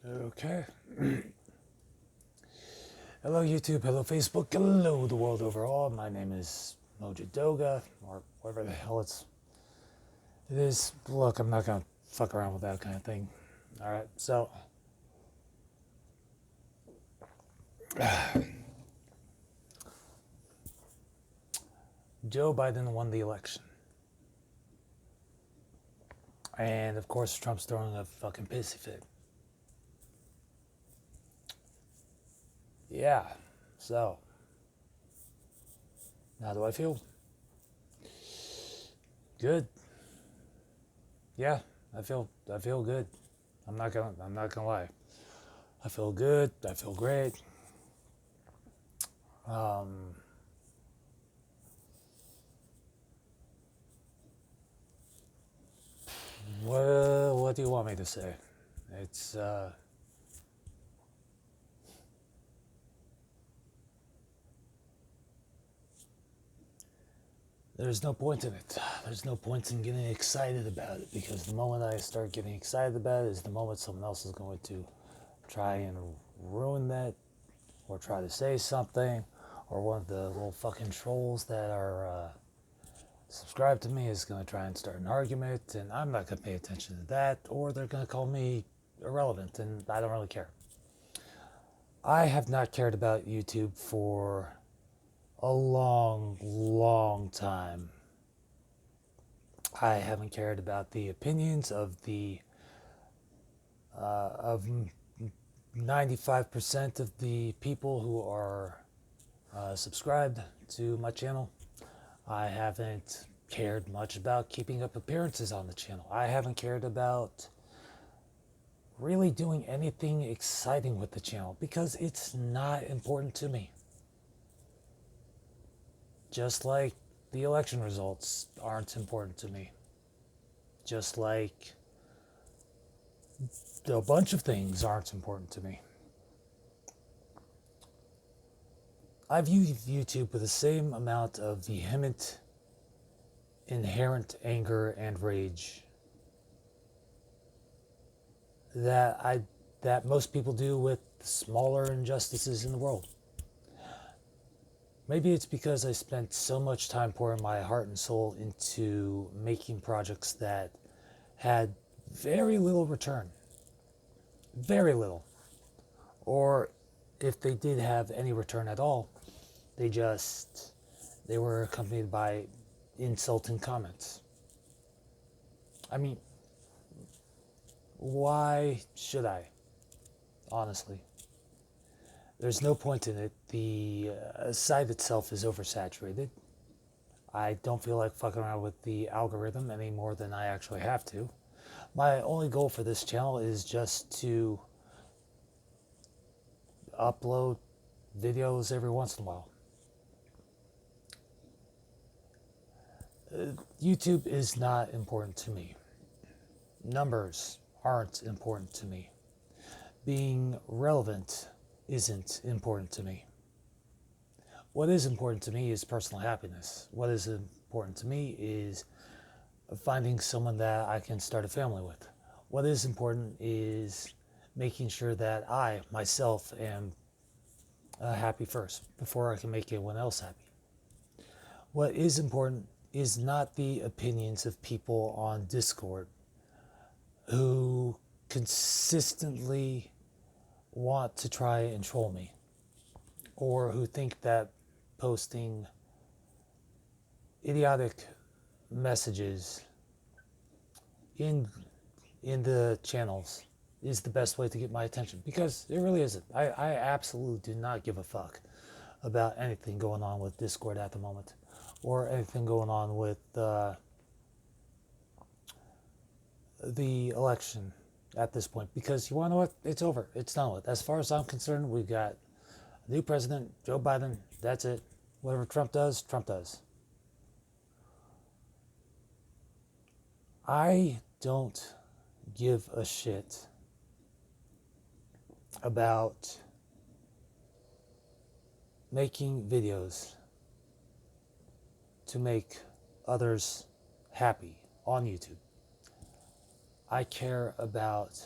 Okay. Hello, YouTube. Hello, Facebook. Hello, the world overall. My name is Mojadoga, or whatever the hell it is. Look, I'm not gonna fuck around with that kind of thing. All right. So, Joe Biden won the election, and of course, Trump's throwing a fucking pissy fit. Yeah. So, how do I feel? Good. Yeah, I feel good. I'm not gonna lie. I feel good. I feel great. Um, what do you want me to say? It's there's no point in it. There's no point in getting excited about it because the moment I start getting excited about it is the moment someone else is going to try and ruin that or try to say something, or one of the little fucking trolls that are subscribed to me is going to try and start an argument, and I'm not going to pay attention to that, or they're going to call me irrelevant, and I don't really care. I have not cared about YouTube for a long, long time. I haven't cared about the opinions of the of 95% of the people who are subscribed to my channel. I haven't cared much about keeping up appearances on the channel. I haven't cared about really doing anything exciting with the channel because it's not important to me. Just like the election results aren't important to me. Just like a bunch of things aren't important to me. I view YouTube with the same amount of vehement, inherent anger and rage that I that most people do with smaller injustices in the world. Maybe it's because I spent so much time pouring my heart and soul into making projects that had very little return. Very little. Or if they did have any return at all, they were accompanied by insulting comments. I mean, why should I? Honestly, there's no point in it. The site itself is oversaturated. I don't feel like fucking around with the algorithm any more than I actually have to. My only goal for this channel is just to upload videos every once in a while. YouTube is not important to me. Numbers aren't important to me. Being relevant isn't important to me. What is important to me is personal happiness. What is important to me is finding someone that I can start a family with. What is important is making sure that I, myself, am happy first before I can make anyone else happy. What is important is not the opinions of people on Discord who consistently want to try and troll me, or who think that posting idiotic messages in the channels is the best way to get my attention, because it really isn't. I absolutely do not give a fuck about anything going on with Discord at the moment, or anything going on with the election at this point, because you want to know what? It's over. It's done with. As far as I'm concerned, we've got a new president, Joe Biden. That's it. Whatever Trump does, Trump does. I don't give a shit about making videos to make others happy on YouTube. I care about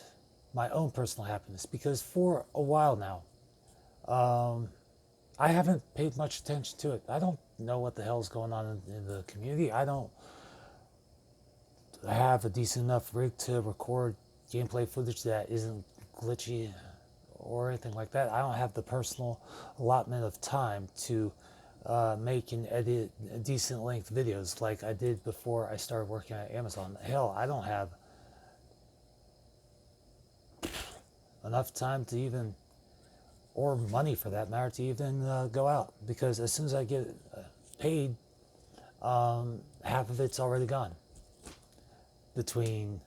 my own personal happiness, because for a while now, I haven't paid much attention to it. I don't know what the hell's going on in the community. I don't have a decent enough rig to record gameplay footage that isn't glitchy or anything like that. I don't have the personal allotment of time to make and edit decent length videos like I did before I started working at Amazon. Hell, I don't have enough time to even, or money for that matter, to even go out, because as soon as I get paid, half of it's already gone between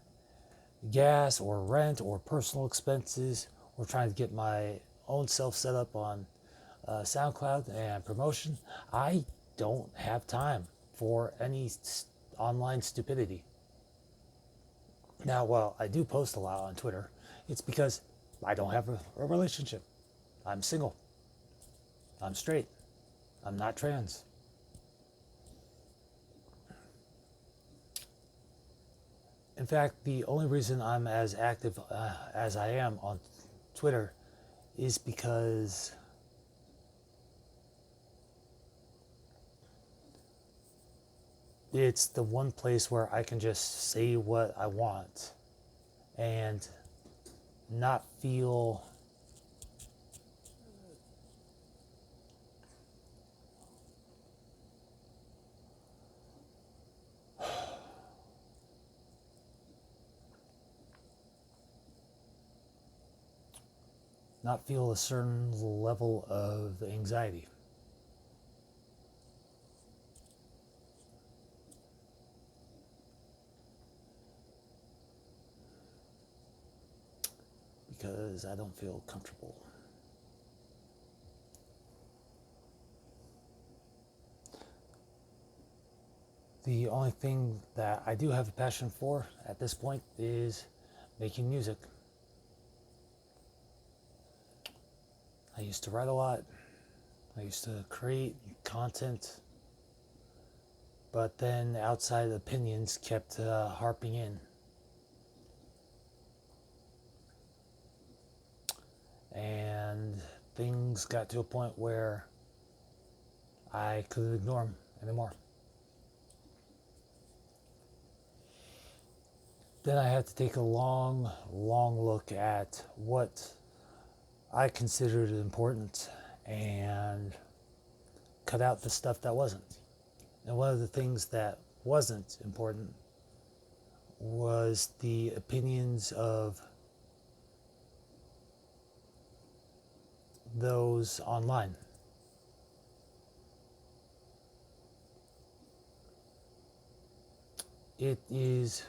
gas or rent or personal expenses or trying to get my own self set up on SoundCloud and promotion. I don't have time for any online stupidity. Now, while I do post a lot on Twitter, it's because I don't have a relationship. I'm single. I'm straight. I'm not trans. In fact, the only reason I'm as active as I am on Twitter is because it's the one place where I can just say what I want and not feel a certain level of anxiety. Because I don't feel comfortable. The only thing that I do have a passion for at this point is making music. I used to write a lot. I used to create content. But then outside opinions kept harping in. And things got to a point where I couldn't ignore them anymore. Then I had to take a long look at what I considered important and cut out the stuff that wasn't. And one of the things that wasn't important was the opinions of those online. It is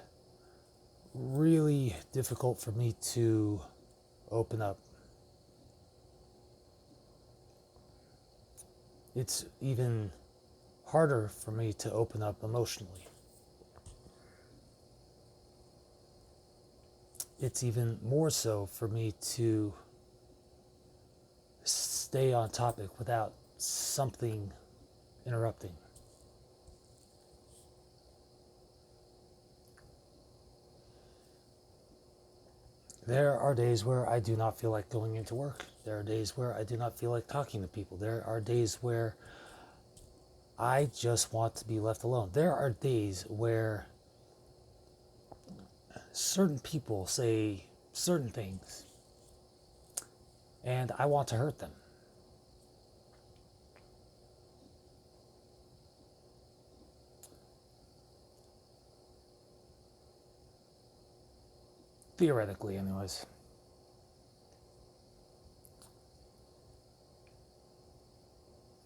really difficult for me to open up. It's even harder for me to open up emotionally. It's even more so for me to stay on topic without something interrupting. There are days where I do not feel like going into work. There are days where I do not feel like talking to people. There are days where I just want to be left alone. There are days where certain people say certain things and I want to hurt them. Theoretically, anyways.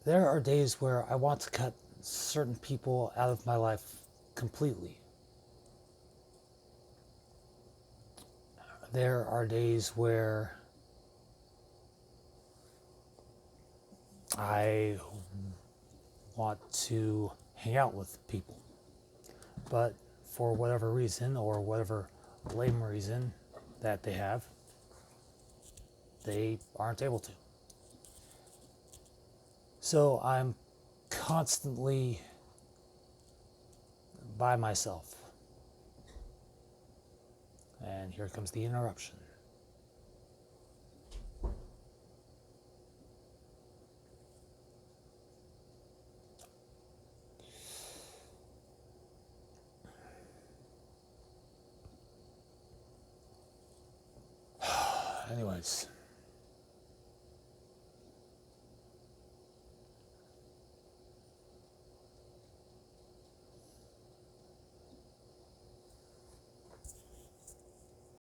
There are days where I want to cut certain people out of my life completely. There are days where I want to hang out with people, but for whatever reason or whatever lame reason that they have, they aren't able to. So I'm constantly by myself. And here comes the interruption. Anyways,